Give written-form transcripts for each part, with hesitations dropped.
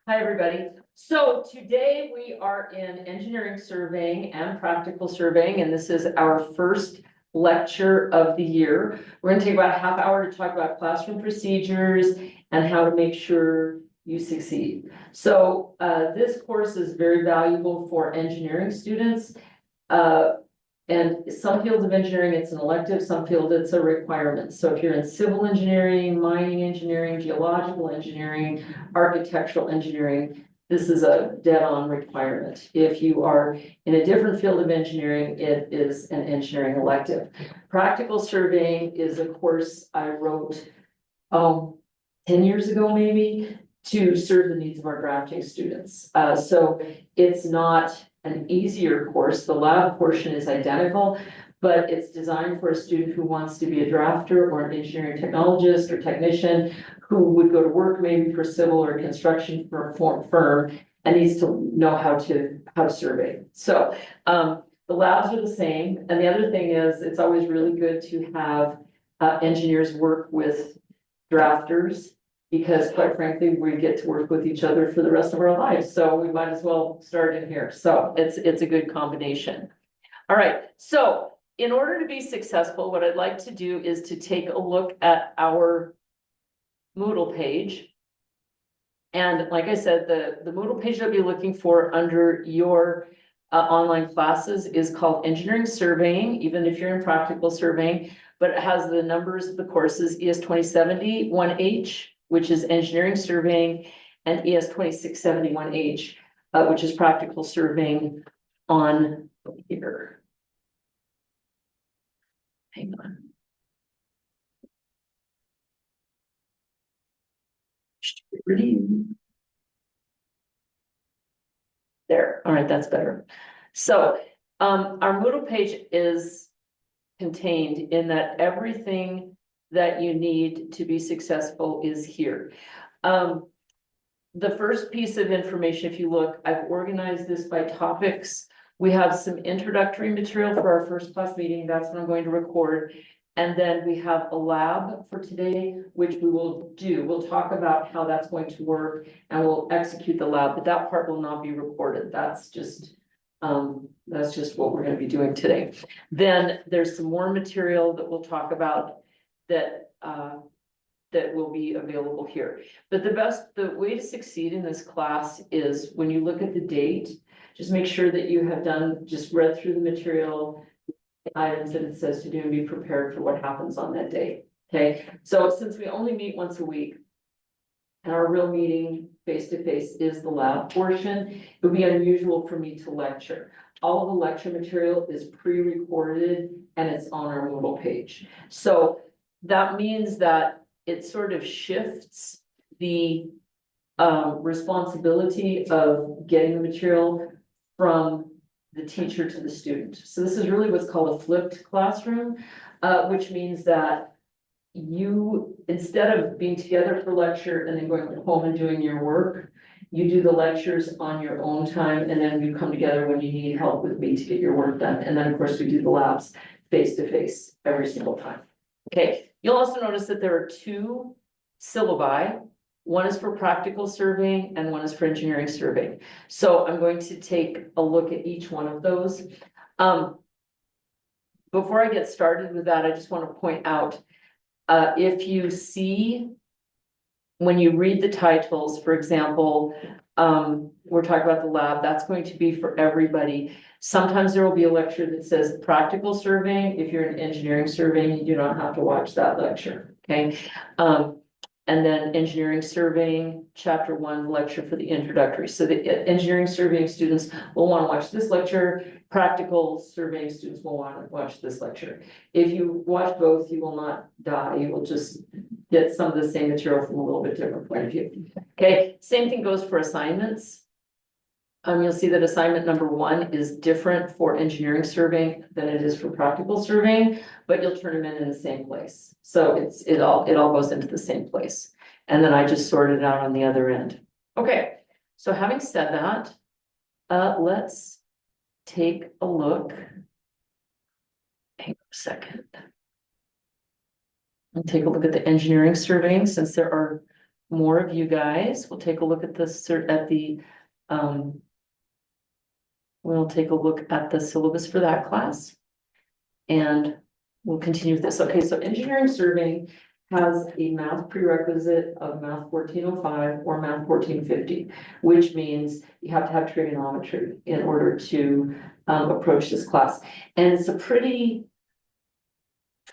Hi, everybody. So today we are in engineering surveying and practical surveying, and this is our first lecture of the year. We're going to take about a half hour to talk about classroom procedures and how to make sure you succeed. So this course is very valuable for engineering students. And some fields of engineering, it's an elective, some fields it's a requirement. So if you're in civil engineering, mining engineering, geological engineering, architectural engineering, this is a dead-on requirement. If you are in a different field of engineering, it is an engineering elective. Practical surveying is a course I wrote 10 years ago, maybe, to serve the needs of our drafting students. So it's not an easier course. The lab portion is identical, but it's designed for a student who wants to be a drafter or an engineering technologist or technician who would go to work maybe for civil or construction firm and needs to know how to survey. So the labs are the same. And the other thing is it's always really good to have engineers work with drafters, because quite frankly, we get to work with each other for the rest of our lives. So we might as well start in here. So it's a good combination. All right. So in order to be successful, what I'd like to do is to take a look at our Moodle page. And like I said, the Moodle page that you'll be looking for under your online classes is called Engineering Surveying, even if you're in practical surveying, but it has the numbers of the courses ES 2070 1H, which is engineering surveying, and ES 2671H, which is practical surveying on here. Hang on. There, all right, that's better. So our Moodle page is contained in that everything that you need to be successful is here. The first piece of information, if you look, I've organized this by topics. We have some introductory material for our first class meeting. That's what I'm going to record. And then we have a lab for today, which we will do. We'll talk about how that's going to work and we'll execute the lab, but that part will not be recorded. That's just what we're going to be doing today. Then there's some more material that we'll talk about that will be available here. But the way to succeed in this class is when you look at the date, just make sure that you have just read through the material, items that it says to do, and be prepared for what happens on that day. Okay, so since we only meet once a week, and our real meeting face-to-face is the lab portion, it would be unusual for me to lecture. All of the lecture material is pre-recorded and it's on our Moodle page. So that means that it sort of shifts the responsibility of getting the material from the teacher to the student. So this is really what's called a flipped classroom, which means that you, instead of being together for lecture and then going home and doing your work, you do the lectures on your own time, and then you come together when you need help with me to get your work done. And then of course we do the labs face-to-face every single time. Okay, you'll also notice that there are two syllabi. One is for practical surveying and one is for engineering surveying. So I'm going to take a look at each one of those. Before I get started with that, I just want to point out, if you see, when you read the titles, for example, we're talking about the lab, that's going to be for everybody. Sometimes there will be a lecture that says practical surveying. If you're in engineering surveying, you do not have to watch that lecture, okay? And then engineering surveying, chapter 1 lecture for the introductory. So the engineering surveying students will want to watch this lecture. Practical surveying students will want to watch this lecture. If you watch both, you will not die. You will just get some of the same material from a little bit different point of view. Okay, same thing goes for assignments. You'll see that assignment number 1 is different for engineering surveying than it is for practical surveying, but you'll turn them in the same place. So it all goes into the same place. And then I just sort it out on the other end. Okay, so having said that, let's take a look. Hang on a second. And take a look at the engineering surveying, since there are more of you guys. We'll take a look at we'll take a look at the syllabus for that class. And we'll continue with this. Okay, so engineering surveying has a math prerequisite of math 1405 or math 1450, which means you have to have trigonometry in order to approach this class. And it's a pretty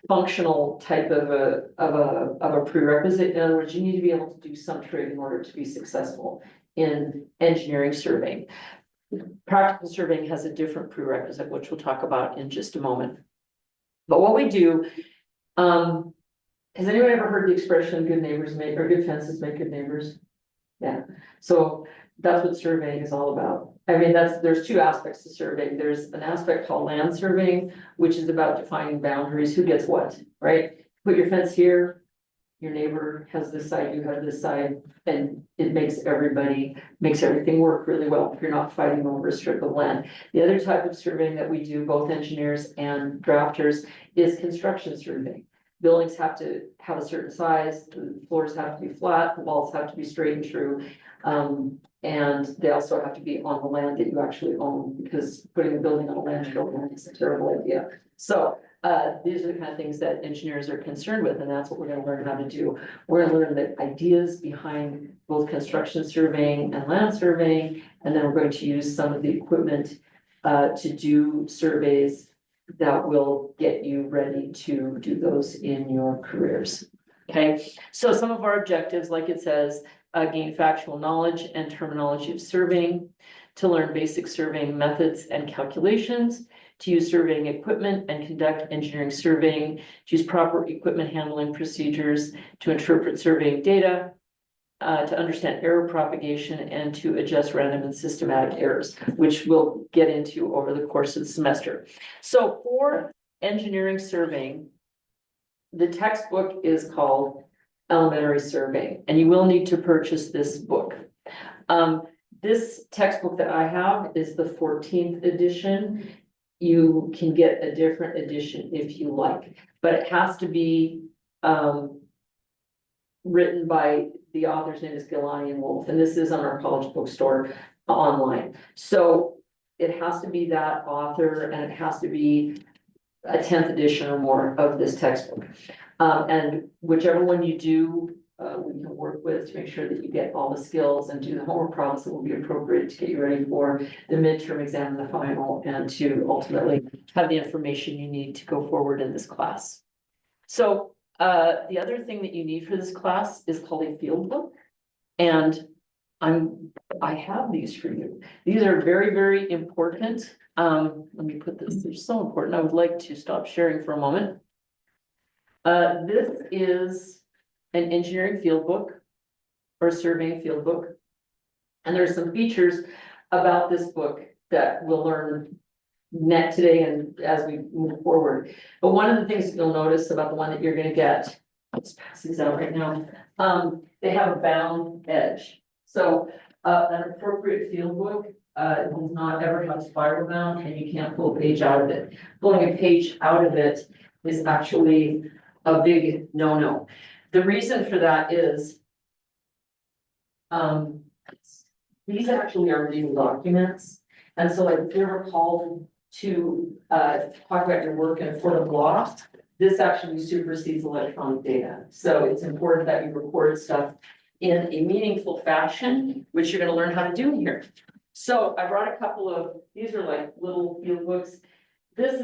functional type of a prerequisite. In other words, you need to be able to do some trig in order to be successful in engineering surveying. Practical surveying has a different prerequisite, which we'll talk about in just a moment. But what we do, has anyone ever heard the expression good neighbors make, or good fences make good neighbors? Yeah, so that's what surveying is all about. I mean, there's two aspects to surveying. There's an aspect called land surveying, which is about defining boundaries, who gets what, right? Put your fence here, your neighbor has this side, you have this side, and it makes everything work really well if you're not fighting over a strip of land. The other type of surveying that we do, both engineers and drafters, is construction surveying. Buildings have to have a certain size, the floors have to be flat, the walls have to be straight and true. And they also have to be on the land that you actually own, because putting a building on a land you don't own is a terrible idea. So these are the kind of things that engineers are concerned with, and that's what we're going to learn how to do. We're going to learn the ideas behind both construction surveying and land surveying, and then we're going to use some of the equipment to do surveys that will get you ready to do those in your careers. Okay, so some of our objectives, like it says, gain factual knowledge and terminology of surveying, to learn basic surveying methods and calculations, to use surveying equipment and conduct engineering surveying, to use proper equipment handling procedures, to interpret surveying data, to understand error propagation, and to adjust random and systematic errors, which we'll get into over the course of the semester. So for engineering surveying, the textbook is called Elementary Surveying, and you will need to purchase this book. This textbook that I have is the 14th edition. You can get a different edition if you like, but it has to be written by, the author's name is Gilani and Wolf, and this is on our college bookstore online. So it has to be that author, and it has to be a 10th edition or more of this textbook. And whichever one you do, we can work with to make sure that you get all the skills and do the homework problems that will be appropriate to get you ready for the midterm exam and the final, and to ultimately have the information you need to go forward in this class. So the other thing that you need for this class is called a field book. And I have these for you. These are very, very important. Let me put this, they're so important. I would like to stop sharing for a moment. This is an engineering field book or a surveying field book. And there's some features about this book that we'll learn today and as we move forward. But one of the things that you'll notice about the one that you're going to get, I'll just pass these out right now. They have a bound edge. So an appropriate field book does not ever have spiral bound, and you can't pull a page out of it. Pulling a page out of it is actually a big no-no. The reason for that is these actually are legal documents. And so like if you're ever called to talk about your work in a court of law, this actually supersedes electronic data. So it's important that you record stuff in a meaningful fashion, which you're going to learn how to do here. So I brought a couple of, these are like little field books. This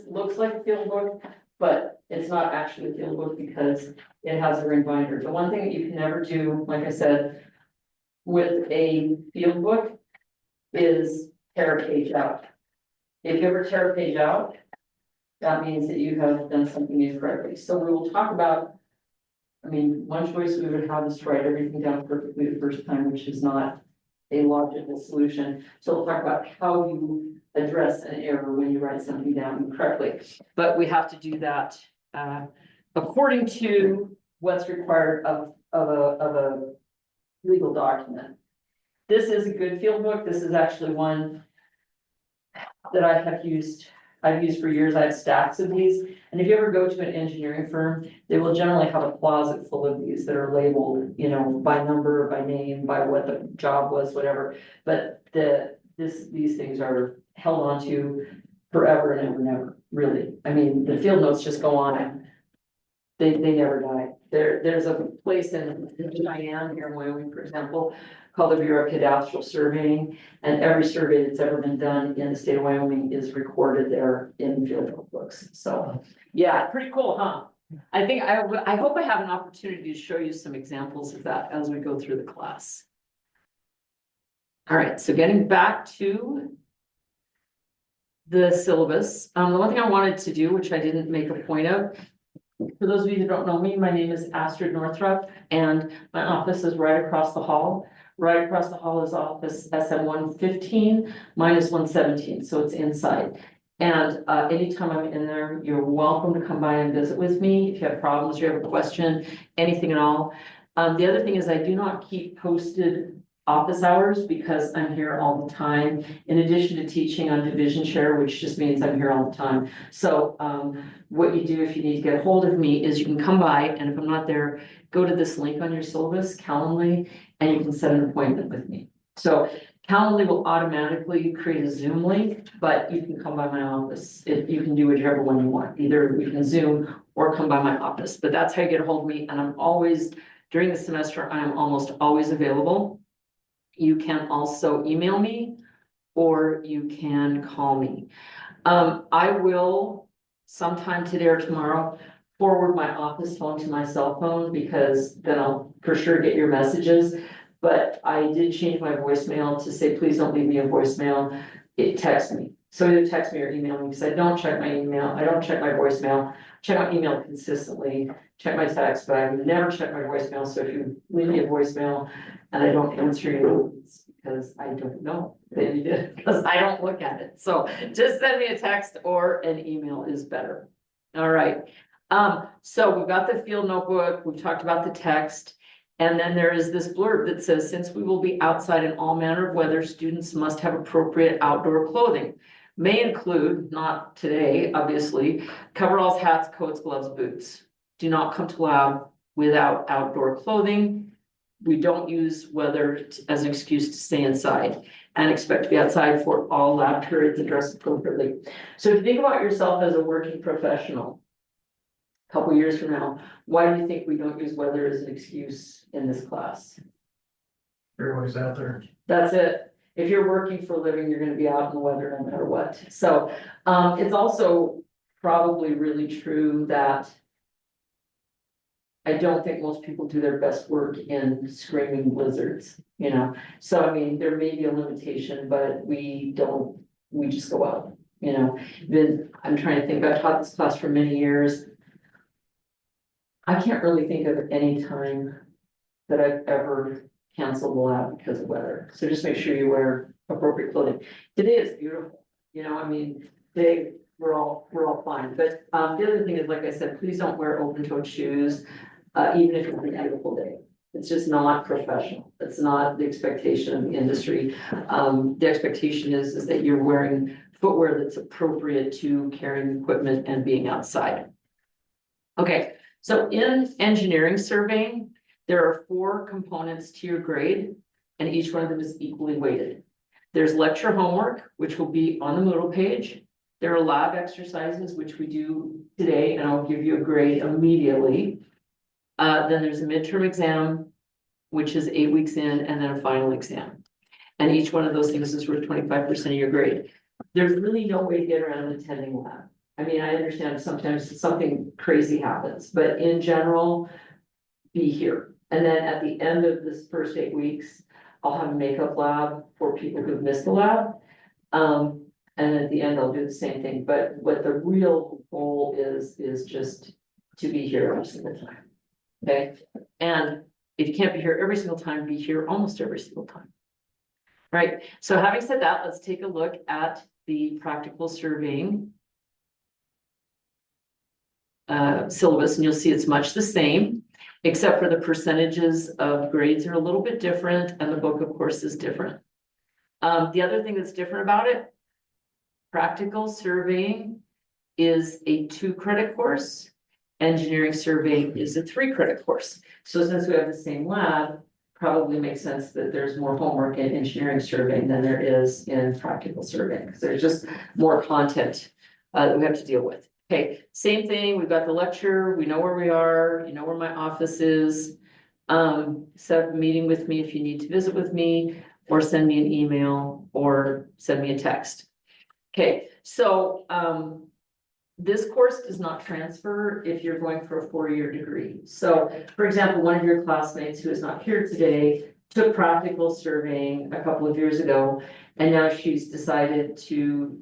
looks like a field book, but it's not actually a field book because it has a ring binder. The one thing that you can never do, like I said, with a field book is tear a page out. If you ever tear a page out, that means that you have done something incorrectly. So we will talk about, I mean, one choice we would have is to write everything down perfectly the first time, which is not a logical solution. So we'll talk about how you address an error when you write something down incorrectly. But we have to do that according to what's required of a legal document. This is a good field book. This is actually one that I have used I've used for years. I have stacks of these. And if you ever go to an engineering firm, they will generally have a closet full of these that are labeled, you know, by number, by name, by what the job was, whatever. But these things are held on to forever and ever and ever, really. I mean, the field notes just go on. They never die. There's a place in Cheyenne here in Wyoming, for example, called the Bureau of Cadastral Surveying. And every survey that's ever been done in the state of Wyoming is recorded there in field notebooks. So, yeah, pretty cool, huh? I think I hope I have an opportunity to show you some examples of that as we go through the class. All right, so getting back to the syllabus, the one thing I wanted to do, which I didn't make a point of, for those of you who don't know me, my name is Astrid Northrup, and my office is right across the hall. Right across the hall is office SM 115, mine is 117, so it's inside. And anytime I'm in there, you're welcome to come by and visit with me if you have problems, you have a question, anything at all. The other thing is I do not keep posted office hours because I'm here all the time, in addition to teaching on division chair, which just means I'm here all the time. So what you do if you need to get a hold of me is you can come by, and if I'm not there, go to this link on your syllabus, Calendly, and you can set an appointment with me. So Calendly will automatically create a Zoom link, but you can come by my office. You can do whichever one you want. Either we can Zoom or come by my office, but that's how you get a hold of me. And I'm always, during the semester, I'm almost always available. You can also email me or you can call me. I will sometime today or tomorrow forward my office phone to my cell phone because then I'll for sure get your messages. But I did change my voicemail to say, please don't leave me a voicemail. It texts me. So either text me or email me because I don't check my email. I don't check my voicemail. Check my email consistently, check my text, but I never check my voicemail. So if you leave me a voicemail and I don't answer you, it's because I don't know that you did, because I don't look at it. So just send me a text or an email is better. All right. So we've got the field notebook. We've talked about the text. And then there is this blurb that says, since we will be outside in all manner of weather, students must have appropriate outdoor clothing. May include, not today, obviously, coveralls, hats, coats, gloves, boots. Do not come to lab without outdoor clothing. We don't use weather as an excuse to stay inside and expect to be outside for all lab periods and dress appropriately. So if you think about yourself as a working professional, a couple years from now, why do you think we don't use weather as an excuse in this class? Everybody's out there. That's it. If you're working for a living, you're gonna be out in the weather no matter what. So it's also probably really true that I don't think most people do their best work in screaming blizzards, you know? So I mean, there may be a limitation, but we just go out, you know? Then I'm trying to think, I've taught this class for many years. I can't really think of any time that I've ever canceled the lab because of weather. So just make sure you wear appropriate clothing. Today is beautiful, you know, I mean, we're all fine. But the other thing is, like I said, please don't wear open-toed shoes, even if it's a beautiful day. It's just not professional. It's not the expectation of the industry. The expectation is that you're wearing footwear that's appropriate to carrying equipment and being outside. Okay, so in engineering surveying, there are 4 components to your grade, and each one of them is equally weighted. There's lecture homework, which will be on the Moodle page. There are lab exercises, which we do today, and I'll give you a grade immediately. Then there's a midterm exam, which is 8 weeks in, and then a final exam. And each one of those things is worth 25% of your grade. There's really no way to get around attending lab. I mean, I understand sometimes something crazy happens, but in general, be here. And then at the end of this first 8 weeks, I'll have a makeup lab for people who've missed the lab. And at the end, I'll do the same thing. But what the real goal is just to be here every single time. Okay, and if you can't be here every single time, be here almost every single time. Right, so having said that, let's take a look at the practical surveying syllabus, and you'll see it's much the same, except for the percentages of grades are a little bit different, and the book, of course, is different. The other thing that's different about it Practical surveying is a 2-credit course. Engineering surveying is a 3-credit course. So since we have the same lab, probably makes sense that there's more homework in engineering surveying than there is in practical surveying, because there's just more content that we have to deal with. Okay, same thing, we've got the lecture, we know where we are, you know where my office is. Set up a meeting with me if you need to visit with me, or send me an email, or send me a text. Okay, so this course does not transfer if you're going for a 4-year degree. So, for example, one of your classmates who is not here today took practical surveying a couple of years ago, and now she's decided to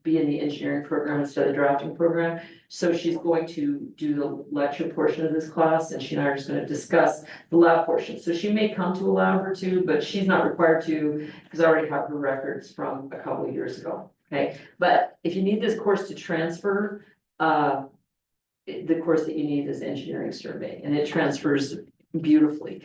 be in the engineering program instead of the drafting program. So she's going to do the lecture portion of this class, and she and I are just going to discuss the lab portion. So she may come to a lab or two, but she's not required to, because I already have her records from a couple of years ago. Okay, but if you need this course to transfer, the course that you need is engineering survey, and it transfers beautifully.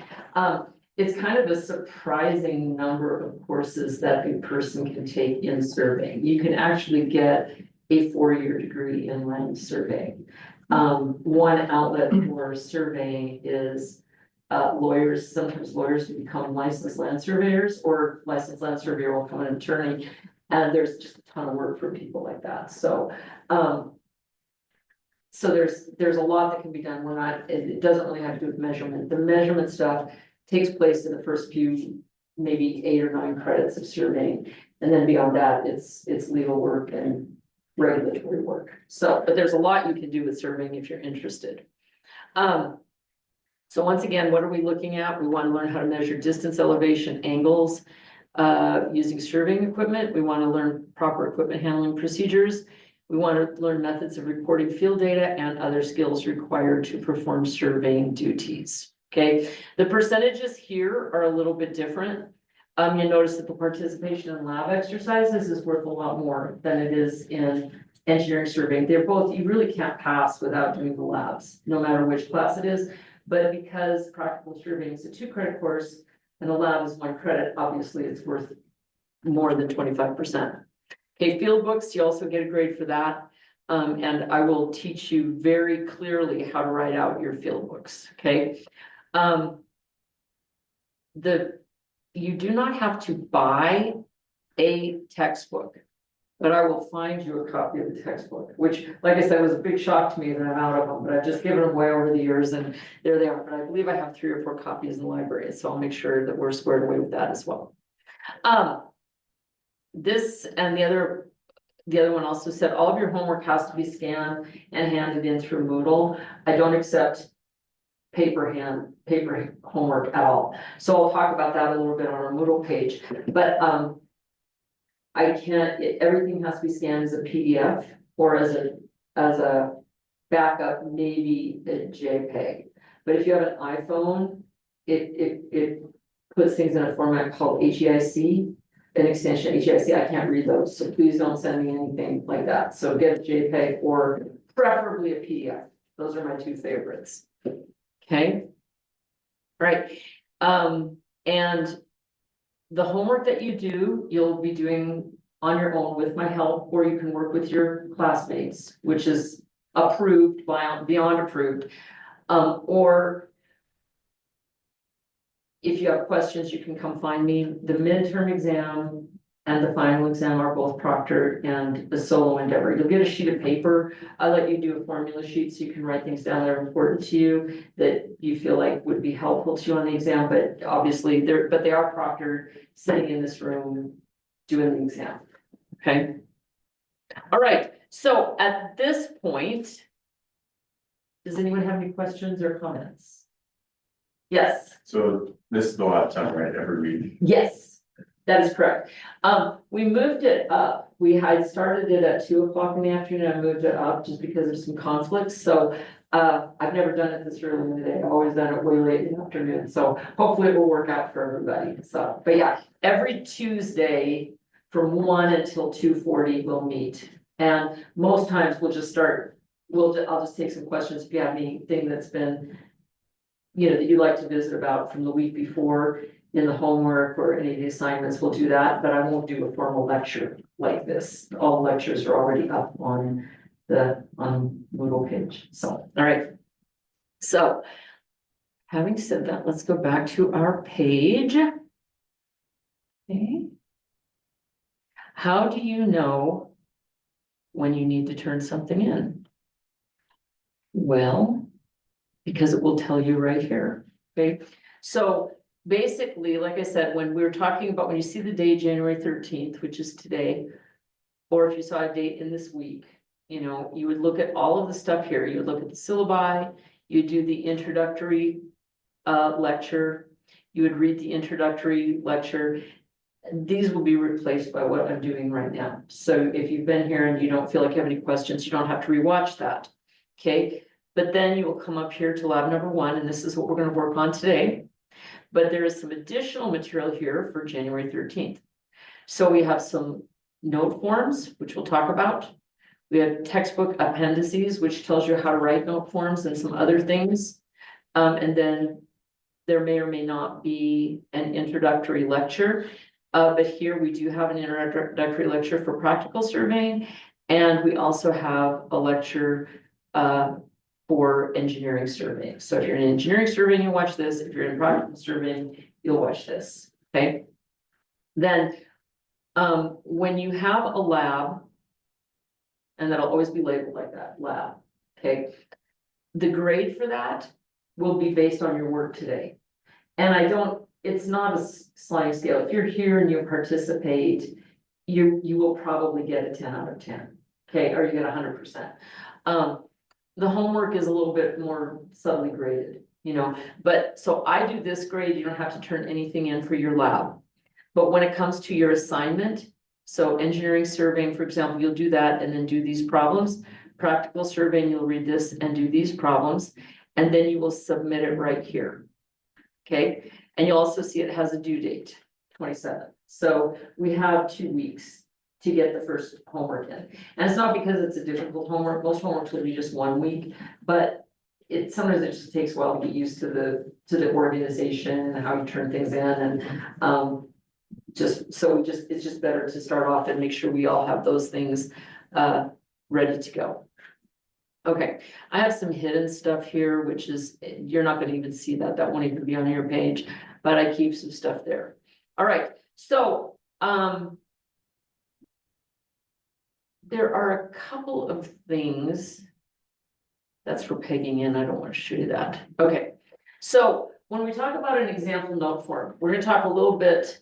It's kind of a surprising number of courses that a person can take in surveying. You can actually get a 4-year degree in land surveying. One outlet for surveying is lawyers. Sometimes lawyers will become licensed land surveyors, or licensed land surveyor will become an attorney. And there's just a ton of work for people like that. So, there's a lot that can be done. It doesn't really have to do with measurement. The measurement stuff takes place in the first few, maybe 8 or 9 credits of surveying. And then beyond that, it's legal work and regulatory work. So, but there's a lot you can do with surveying if you're interested. So once again, what are we looking at? We want to learn how to measure distance, elevation, angles, using surveying equipment. We want to learn proper equipment handling procedures. We want to learn methods of recording field data and other skills required to perform surveying duties. Okay, the percentages here are a little bit different. You notice that the participation in lab exercises is worth a lot more than it is in engineering surveying. They're both, you really can't pass without doing the labs, no matter which class it is. But because practical surveying is a 2-credit course, and the lab is 1 credit, obviously it's worth more than 25%. Okay, field books, you also get a grade for that. And I will teach you very clearly how to write out your field books, okay? You do not have to buy a textbook, but I will find you a copy of the textbook, which, like I said, was a big shock to me that I'm out of them, but I've just given them away over the years, and there they are. But I believe I have 3 or 4 copies in the library, so I'll make sure that we're squared away with that as well. This and the other one also said all of your homework has to be scanned and handed in through Moodle. I don't accept paper homework at all. So I'll talk about that a little bit on our Moodle page, but I can't, everything has to be scanned as a PDF or as a backup, maybe a JPEG. But if you have an iPhone, it puts things in a format called HEIC, an extension HEIC. I can't read those, so please don't send me anything like that. So get a JPEG or preferably a PDF. Those are my 2 favorites. Okay. All right. And the homework that you do, you'll be doing on your own with my help, or you can work with your classmates, which is approved, beyond approved. Or if you have questions, you can come find me. The midterm exam and the final exam are both proctored and a solo endeavor. You'll get a sheet of paper. I let you do a formula sheet so you can write things down that are important to you, that you feel like would be helpful to you on the exam, but obviously they are proctored, sitting in this room doing the exam. Okay. All right. So at this point, does anyone have any questions or comments? Yes. So this is the last time, right, every week? Yes, that is correct. We moved it up. We had started it at 2 o'clock in the afternoon. I moved it up just because of some conflicts. So I've never done it this early in the day. I've always done it way late in the afternoon. So hopefully it will work out for everybody. So, but yeah, every Tuesday from 1 until 2:40 we'll meet. And most times we'll just start, I'll just take some questions if you have anything that's been, that you'd like to visit about from the week before. in the homework or any of the assignments, we'll do that, but I won't do a formal lecture like this. All lectures are already up on on Moodle page, so, all right. So, having said that, let's go back to our page. Okay. How do you know when you need to turn something in? Well, because it will tell you right here, okay? So basically, like I said, when we were talking about, when you see the day, January 13th, which is today, or if you saw a date in this week, you know, you would look at all of the stuff here. You would look at the syllabi, you do the introductory lecture, you would read the introductory lecture. These will be replaced by what I'm doing right now. So if you've been here and you don't feel like you have any questions, you don't have to rewatch that, okay? But then you will come up here to lab number 1, and this is what we're going to work on today. But there is some additional material here for January 13th. So we have some note forms, which we'll talk about. We have textbook appendices, which tells you how to write note forms and some other things. And then there may or may not be an introductory lecture. But here we do have an introductory lecture for practical surveying. And we also have a lecture for engineering surveying. So if you're in engineering surveying, you watch this. If you're in practical surveying, you'll watch this, okay? Then when you have a lab, and that'll always be labeled like that, lab, okay? The grade for that will be based on your work today. And it's not a sliding scale. If you're here and you participate, you will probably get a 10 out of 10, okay? Or you get 100%. The homework is a little bit more subtly graded, you know, but so I do this grade, you don't have to turn anything in for your lab. But when it comes to your assignment, so engineering surveying, for example, you'll do that and then do these problems. Practical surveying, you'll read this and do these problems, and then you will submit it right here. Okay, and you'll also see it has a due date, 27th. So we have 2 weeks to get the first homework in. And it's not because it's a difficult homework, most homeworks will be just 1 week, but sometimes it just takes a while to get used to the organization and how you turn things in, and it's just better to start off and make sure we all have those things ready to go. Okay, I have some hidden stuff here, which is, you're not gonna even see that, that won't even be on your page, but I keep some stuff there. All right, so there are a couple of things. That's for pegging in, I don't want to show you that. Okay, so when we talk about an example note form, we're gonna talk a little bit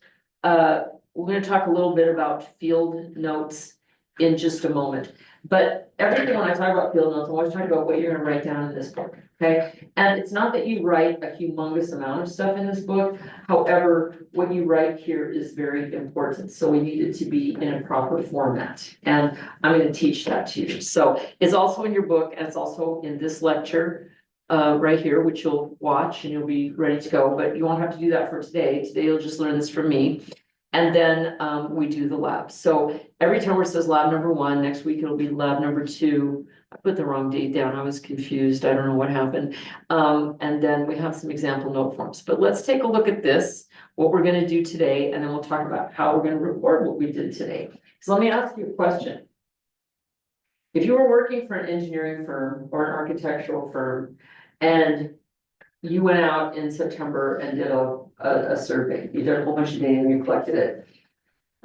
about field notes in just a moment. But everything, when I talk about field notes, I'm always talking about what you're gonna write down in this book, okay? And it's not that you write a humongous amount of stuff in this book. However, what you write here is very important. So we need it to be in a proper format. And I'm gonna teach that to you. So it's also in your book, and it's also in this lecture right here, which you'll watch and you'll be ready to go. But you won't have to do that for today. Today you'll just learn this from me. And then we do the lab. So every time where it says lab number 1, next week it'll be lab number 2. I put the wrong date down. I was confused. I don't know what happened. And then we have some example note forms. But let's take a look at this, what we're going to do today, and then we'll talk about how we're going to record what we did today. So let me ask you a question. If you were working for an engineering firm or an architectural firm, and you went out in September and did a survey, you did a whole bunch of data and you collected it.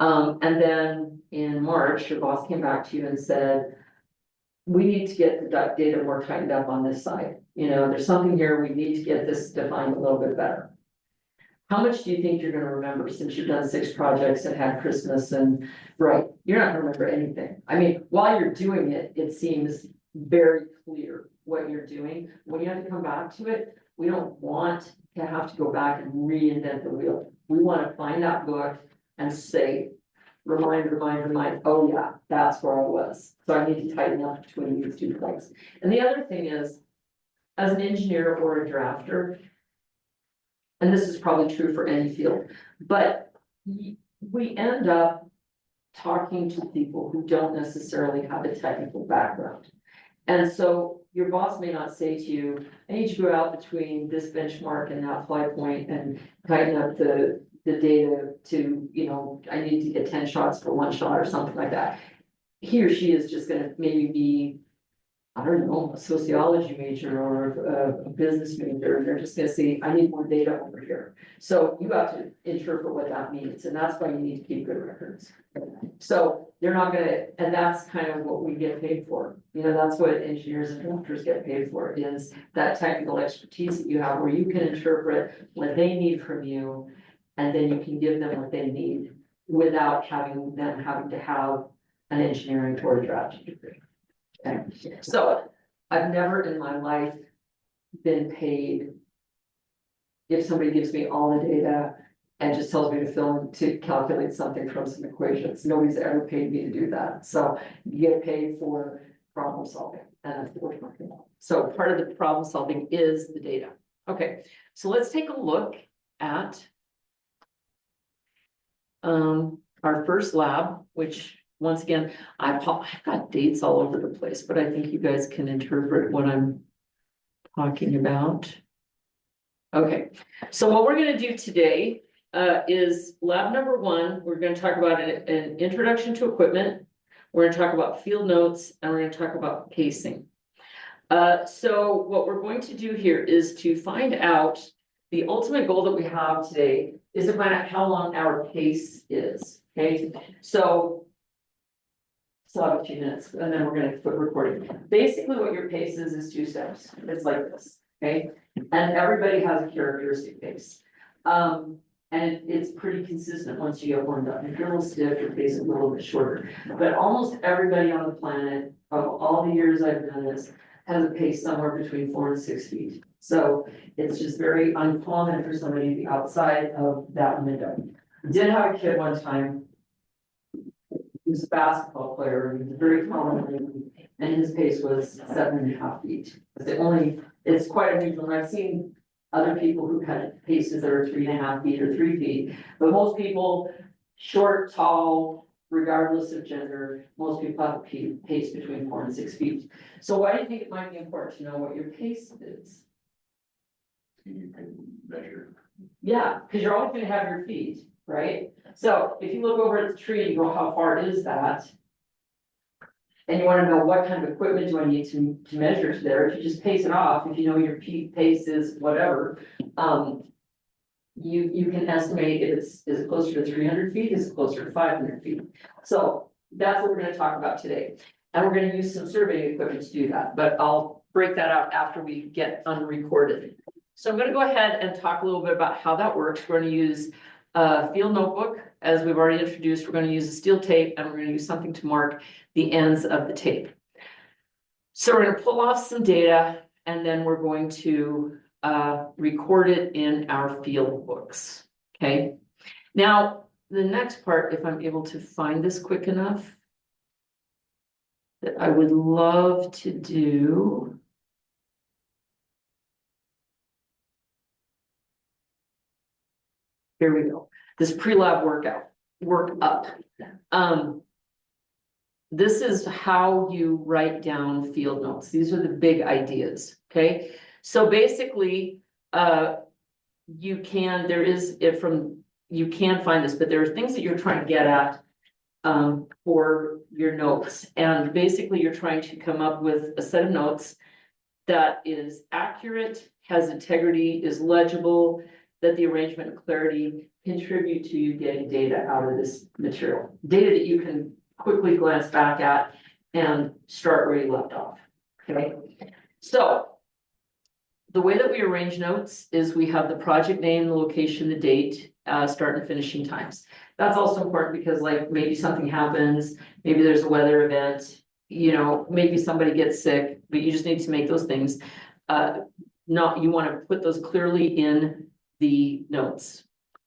And then in March, your boss came back to you and said, we need to get the data more tightened up on this side. You know, there's something here, we need to get this defined a little bit better. How much do you think you're gonna remember, since you've done 6 projects and had Christmas and, right, you're not gonna remember anything. I mean, while you're doing it, it seems very clear what you're doing. When you have to come back to it, we don't want to have to go back and reinvent the wheel. We want to find that book and say, remind, oh yeah, that's where I was. So I need to tighten up between these 2 things. And the other thing is, as an engineer or a drafter, and this is probably true for any field, but we end up talking to people who don't necessarily have a technical background. And so your boss may not say to you, I need you to go out between this benchmark and that fly point and tighten up the data to, you know, I need to get 10 shots for one shot or something like that. He or she is just gonna maybe be, I don't know, a sociology major or a business major, and they're just gonna say, I need more data over here. So you have to interpret what that means, and that's why you need to keep good records. So they're not gonna, and that's kind of what we get paid for. You know, that's what engineers and doctors get paid for, is that technical expertise that you have, where you can interpret what they need from you, and then you can give them what they need without having them having to have an engineering or a drafting degree. Okay, so I've never in my life been paid if somebody gives me all the data and just tells me to calculate something from some equations. Nobody's ever paid me to do that. So you get paid for problem solving, and that's what we're talking about. So part of the problem solving is the data. Okay, so let's take a look at our first lab, which once again, I've got dates all over the place, but I think you guys can interpret what I'm talking about. Okay, so what we're gonna do today is lab number 1. We're gonna talk about an introduction to equipment. We're gonna talk about field notes, and we're gonna talk about pacing. So what we're going to do here is to find out the ultimate goal that we have today is to find out how long our pace is, okay? So I have a few minutes, and then we're gonna quit recording. Basically, what your pace is 2 steps. It's like this, okay? And everybody has a characteristic pace. And it's pretty consistent once you get warmed up. If you're a little stiff, your pace is a little bit shorter. But almost everybody on the planet, of all the years I've done this, has a pace somewhere between 4 and 6 feet. So it's just very uncommon for somebody to be outside of that window. I did have a kid one time. He was a basketball player, and he was very tall, and his pace was 7.5 feet. It's quite unusual, and I've seen other people who had paces that are 3.5 feet or 3 feet, but most people, short, tall, regardless of gender, most people have a pace between 4 and 6 feet. So why do you think it might be important to know what your pace is? You can measure. Yeah, because you're always gonna have your feet, right? So if you look over at the tree and you go, how far is that? And you wanna know what kind of equipment do I need to measure to there, if you just pace it off, if you know your pace is whatever. You can estimate if is it closer to 300 feet, is it closer to 500 feet? So that's what we're gonna talk about today. And we're gonna use some surveying equipment to do that, but I'll break that out after we get unrecorded. So I'm gonna go ahead and talk a little bit about how that works. We're gonna use a field notebook, as we've already introduced. We're gonna use a steel tape, and we're gonna use something to mark the ends of the tape. So we're gonna pull off some data, and then we're going to record it in our field books, okay? Now, the next part, if I'm able to find this quick enough, that I would love to do. Here we go. This pre-lab work up. This is how you write down field notes. These are the big ideas, okay? So basically, you can find this, but there are things that you're trying to get at for your notes. And basically, you're trying to come up with a set of notes that is accurate, has integrity, is legible, that the arrangement and clarity contribute to you getting data out of this material. Data that you can quickly glance back at and start where you left off, okay? So the way that we arrange notes is we have the project name, the location, the date, start and finishing times. That's also important because like maybe something happens, maybe there's a weather event, you know, maybe somebody gets sick, but you just need to make those things. You want to put those clearly in the notes.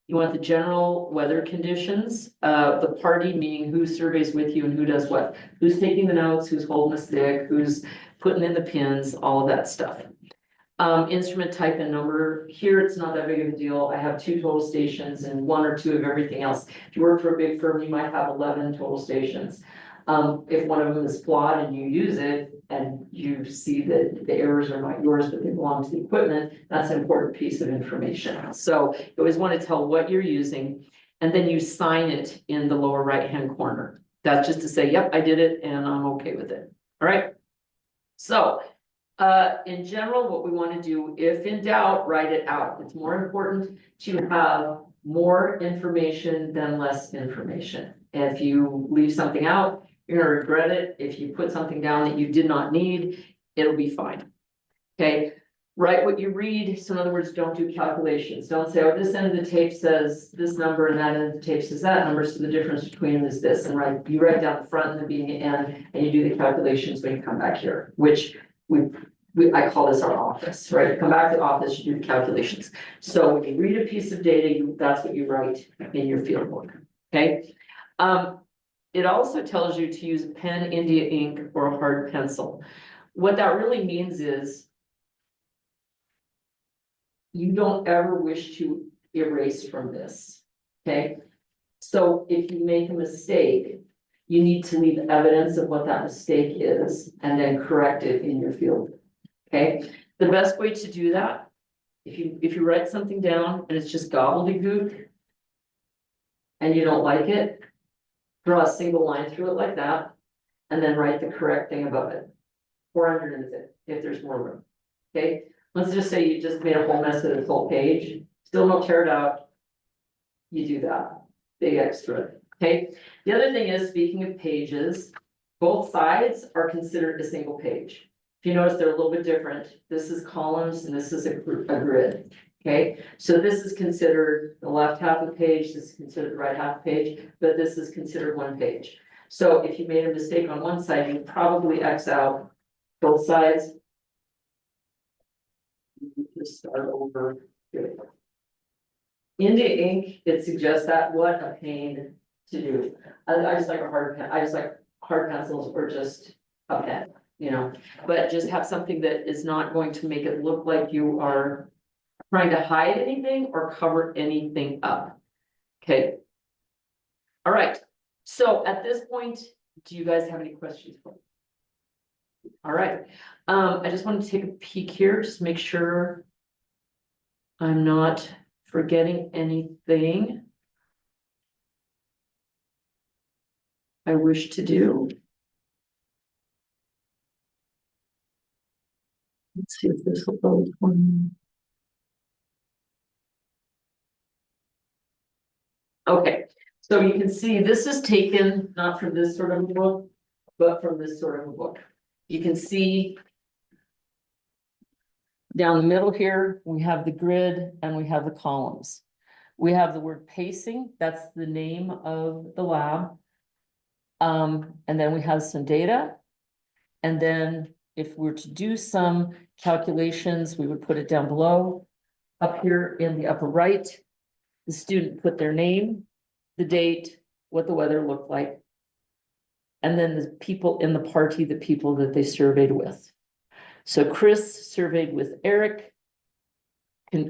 You want the general weather conditions, the party, meaning who surveys with you and who does what, who's taking the notes, who's holding the stick, who's putting in the pins, all of that stuff. Instrument type and number. Here, it's not that big of a deal. I have 2 total stations and 1 or 2 of everything else. If you work for a big firm, you might have 11 total stations. If one of them is flawed and you use it, and you see that the errors are not yours, but they belong to the equipment, that's an important piece of information. So you always want to tell what you're using, and then you sign it in the lower right-hand corner. That's just to say, yep, I did it and I'm okay with it. All right. So, in general, what we want to do, if in doubt, write it out. It's more important to have more information than less information. If you leave something out, you're gonna regret it. If you put something down that you did not need, it'll be fine. Okay, write what you read. So in other words, don't do calculations. Don't say, oh, this end of the tape says this number and that end of the tape says that number, so the difference between them is this. And you write down the front and the beginning and end, and you do the calculations when you come back here, which I call this our office, right? Come back to the office, you do the calculations. So when you read a piece of data, that's what you write in your field book, okay? It also tells you to use a pen, India ink, or a hard pencil. What that really means is you don't ever wish to erase from this, okay? So if you make a mistake, you need to leave evidence of what that mistake is and then correct it in your field. Okay, the best way to do that, if you write something down and it's just gobbledygook and you don't like it, draw a single line through it like that, and then write the correct thing above it, or underneath it, if there's more room. Okay, let's just say you just made a whole mess of this whole page, still don't tear it out. You do that, big extra. Okay, the other thing is, speaking of pages, both sides are considered a single page. If you notice, they're a little bit different. This is columns and this is a grid. Okay, so this is considered the left half of the page, this is considered the right half of the page, but this is considered one page. So if you made a mistake on one side, you probably X out both sides. Just start over. Here. India ink, it suggests that. What a pain to do. I just like a hard pen. I just like hard pencils or just a pen. You know, but just have something that is not going to make it look like you are trying to hide anything or cover anything up. Okay. All right. So at this point, do you guys have any questions? All right. I just want to take a peek here, just make sure I'm not forgetting anything I wish to do. Let's see if this will load for me. Okay, so you can see this is taken not from this sort of a book, but from this sort of a book. You can see down the middle here, we have the grid and we have the columns. We have the word pacing, that's the name of the lab. And then we have some data. And then if we're to do some calculations, we would put it down below. Up here in the upper right, the student put their name, the date, what the weather looked like. And then the people in the party, the people that they surveyed with. So Chris surveyed with Eric,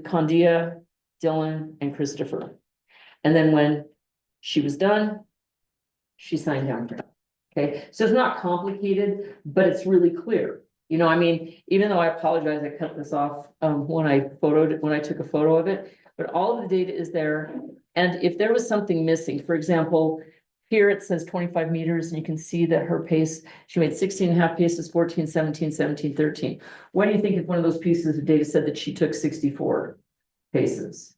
Condia, Dylan, and Christopher. And then when she was done, she signed down here. Okay, so it's not complicated, but it's really clear. You know, I mean, even though I apologize, I cut this off when I took a photo of it, but all of the data is there. And if there was something missing, for example, here it says 25 meters, and you can see that her pace, she made 16 and a half paces, 14, 17, 17, 13. What do you think if one of those pieces of data said that she took 64 paces?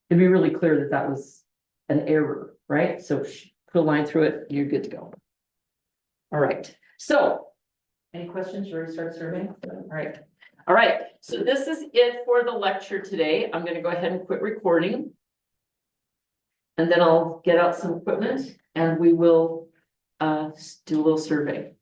It'd be really clear that that was an error, right? So put a line through it, you're good to go. All right, so any questions? You already start surveying? All right, so this is it for the lecture today. I'm going to go ahead and quit recording. And then I'll get out some equipment and we will do a little survey.